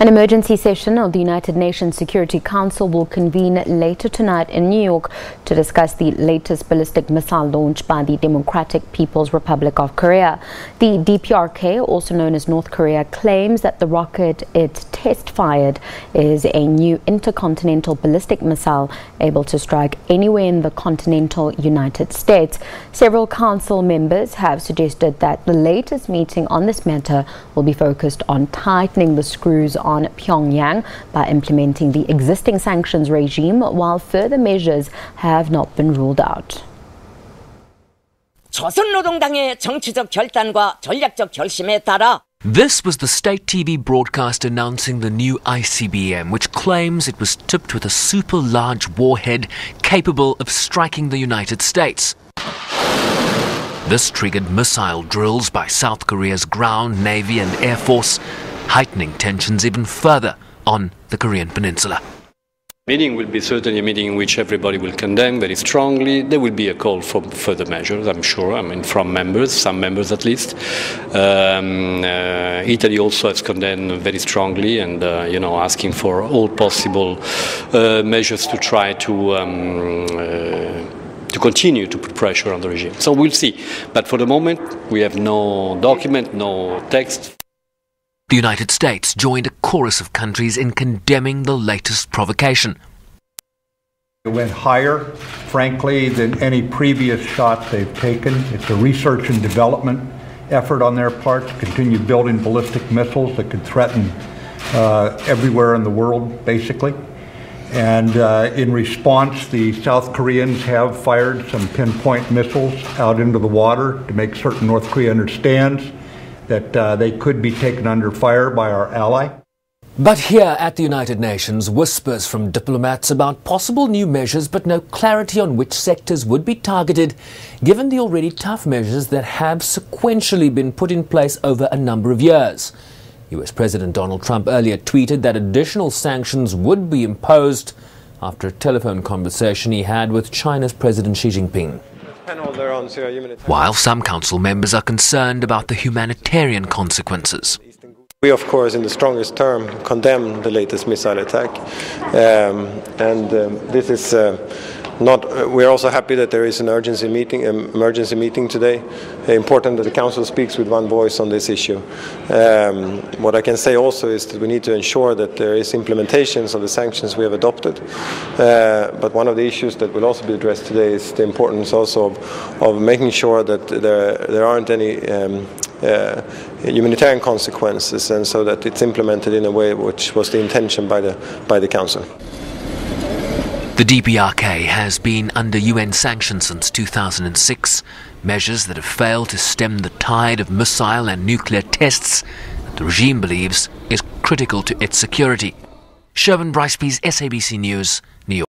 An emergency session of the United Nations Security Council will convene later tonight in New York to discuss the latest ballistic missile launch by the Democratic People's Republic of Korea. The DPRK, also known as North Korea, claims that the rocket it test-fired is a new intercontinental ballistic missile able to strike anywhere in the continental United States. Several council members have suggested that the latest meeting on this matter will be focused on tightening the screws on Pyongyang by implementing the existing sanctions regime, while further measures have not been ruled out. 조선노동당의 정치적 결단과 전략적 결심에 따라 This was the state TV broadcast announcing the new ICBM, which claims it was tipped with a super large warhead capable of striking the United States. This triggered missile drills by South Korea's ground, navy and air force, heightening tensions even further on the Korean peninsula. Meeting will be certainly a meeting in which everybody will condemn very strongly. There will be a call for further measures, I'm sure, from members, some members at least. Italy also has condemned very strongly and, asking for all possible measures to try to continue to put pressure on the regime. So we'll see. But for the moment, we have no document, no text. The United States joined a chorus of countries in condemning the latest provocation. It went higher, frankly, than any previous shot they've taken. It's a research and development effort on their part to continue building ballistic missiles that could threaten everywhere in the world, basically. And in response, the South Koreans have fired some pinpoint missiles out into the water to make certain North Korea understands that they could be taken under fire by our ally. But here at the United Nations, whispers from diplomats about possible new measures, but no clarity on which sectors would be targeted, given the already tough measures that have sequentially been put in place over a number of years. US President Donald Trump earlier tweeted that additional sanctions would be imposed after a telephone conversation he had with China's President Xi Jinping. While some council members are concerned about the humanitarian consequences. We, of course, in the strongest term, condemn the latest missile attack. This is we are also happy that there is an emergency meeting today. Important that the Council speaks with one voice on this issue. What I can say also is that we need to ensure that there is implementations of the sanctions we have adopted. But one of the issues that will also be addressed today is the importance also of making sure that there aren't any humanitarian consequences, and so that it's implemented in a way which was the intention by the Council. The DPRK has been under UN sanctions since 2006, measures that have failed to stem the tide of missile and nuclear tests that the regime believes is critical to its security. Sherwin Brycepease, SABC News, New York.